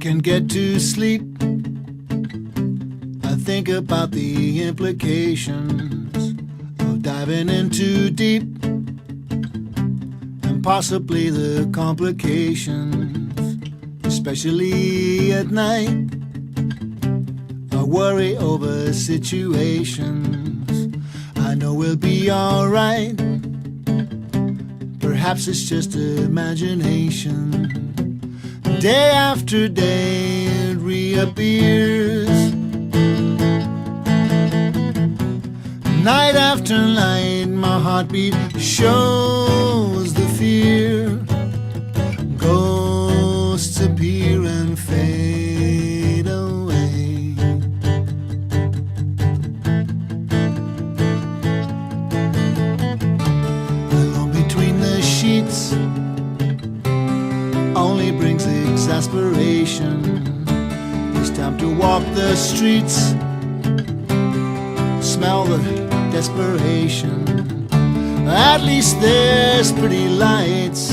can't get to sleep. I think about the implications of diving in too deep, and possibly the complications, especially at night. I worry over situations I know we'll be alright. Perhaps it's just imagination. Day after day it reappears. Night after night my heartbeat shows the fear. Ghosts appear and fade away. Alone between the sheets only brings exasperation. It's time to walk the streets, smell the desperation. At least there's pretty lights,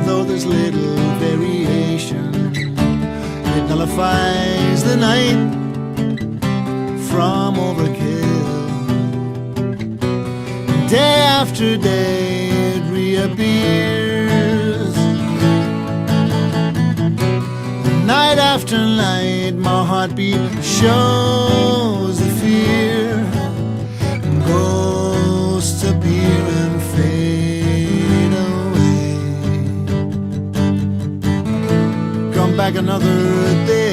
though there's little variation. It nullifies the night from overkill. Day after day it reappears. Night after night my heartbeat shows the fear. Ghosts appear and fade away. Come back another day.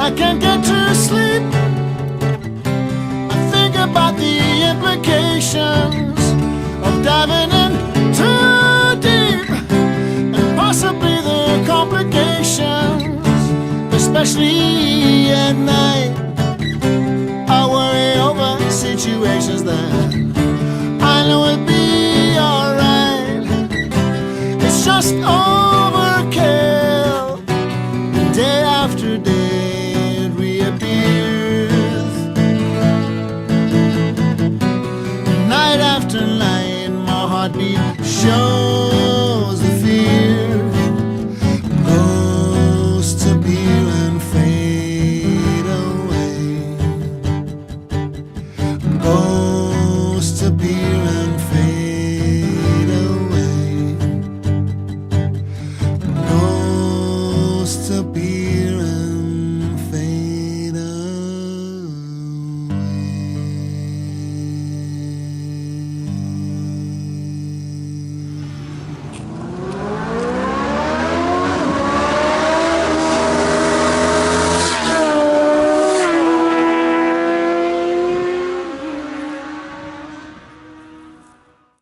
I can't get to sleep. I think about the implications of diving in too deep, and possibly the complications, especially at night. I worry over situations that